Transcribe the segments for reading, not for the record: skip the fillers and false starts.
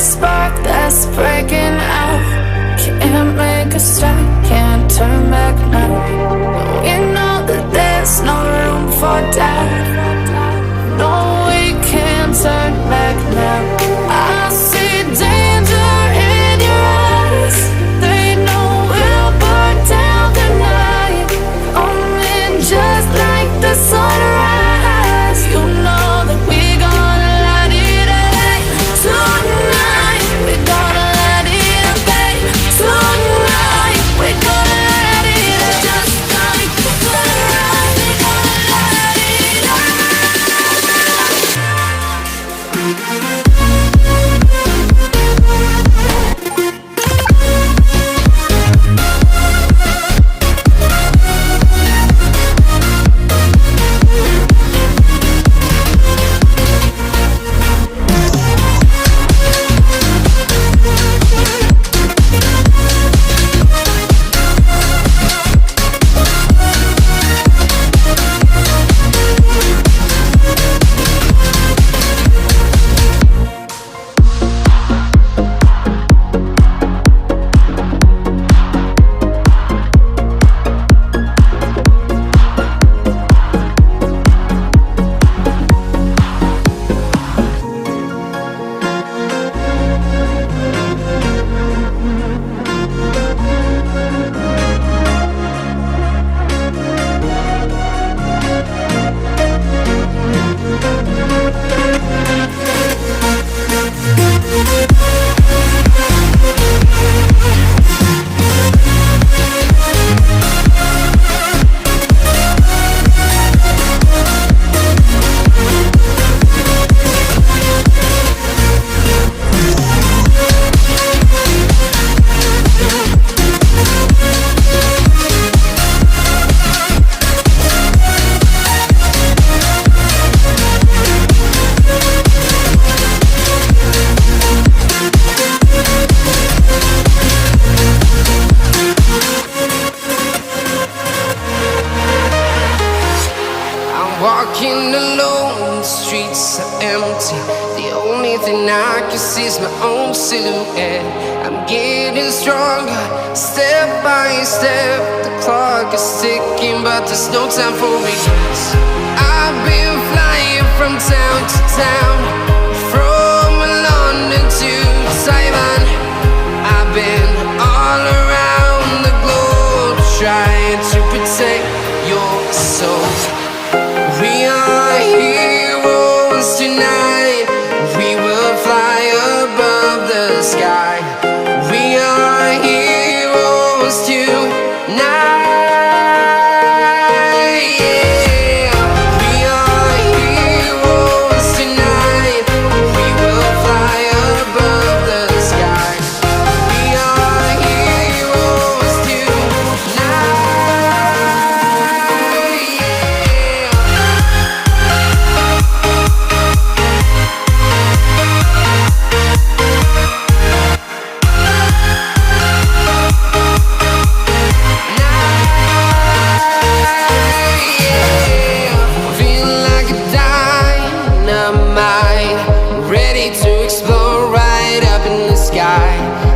spark that's breaking out. Can't make a stop, can't turn back now. We know that there's no room for doubt. No, we can't turn back now. I see danger in your eyes. They know we'll burn down the night. Coming just like the sunrise. You know that we gonna light it up tonight. We gonna light it up, babe. Tonight we gonna light it up just like the sunrise. We gonna light it up. Walking alone, the streets are empty. The only thing I can see is my own silhouette. I'm getting stronger, step by step. The clock is ticking, but there's no time for regrets. I've been flying from town to town, from London to Taiwan. I've been all around the globe, trying to protect your soul. We are heroes tonight. We will fly above the sky. We are heroes tonight. Yeah. We are heroes tonight. We will fly above the sky. We are heroes tonight.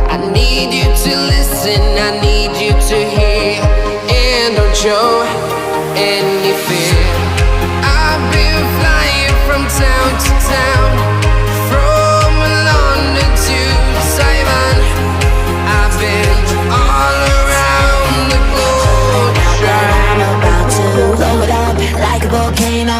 I need you to listen, I need you to hear, and don't show any fear. I've been flying from town to town, from London to Taiwan. I've been all around the globe. I'm about to blow it up like a volcano.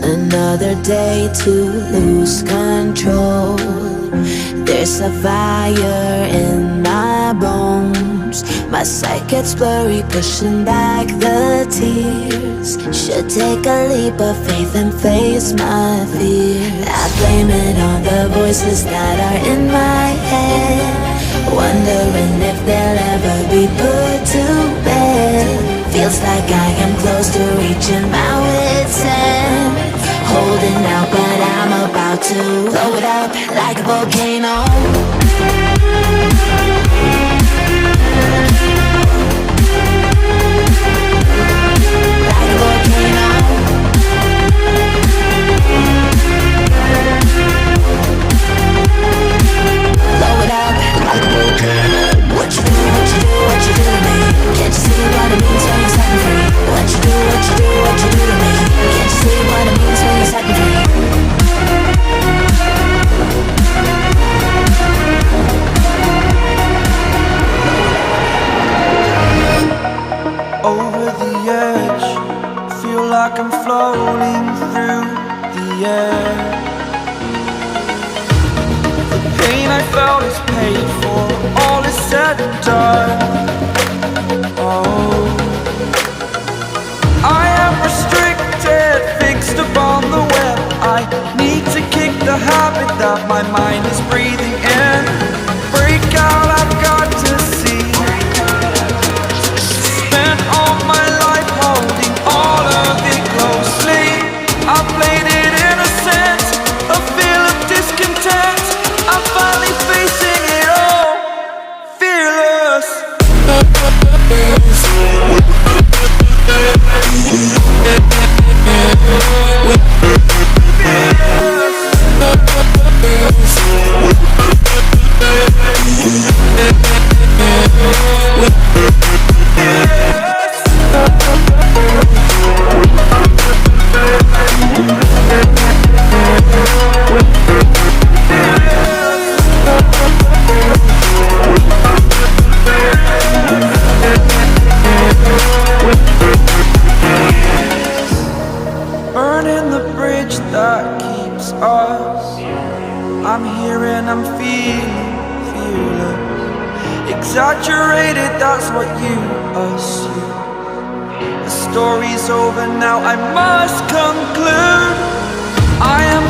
Another day to lose control. There's a fire in my bones. My sight gets blurry, pushing back the tears. Should take a leap of faith and face my fear. I blame it on the voices that are in my head. wondering if they'll ever be put to bed. Feels like I am close to reaching my wit's end. Holding out, but I'm about to blow it up like a volcano. Like a volcano. Blow it up like a volcano. What you do, what you do, what you do to me? Can't you see what it means when you're setting free? What you do, what you do, what you do to me? Can't you see what it means when you're setting free? Over the edge, feel like I'm floating through the air. The pain I felt is paid for, all is said and done. Oh, I am restricted, fixed upon the web. I need to kick the habit that my mind is breathing in. Break out, I've got to see. Spent all my life holding all of it closely. I played it innocent, a feel of discontent. I'm finally facing it all, fearless. Burning the bridge that keeps us. I'm here and I'm feeling fearless. Exaggerated, that's what you assume. The story's over now, I must conclude. I am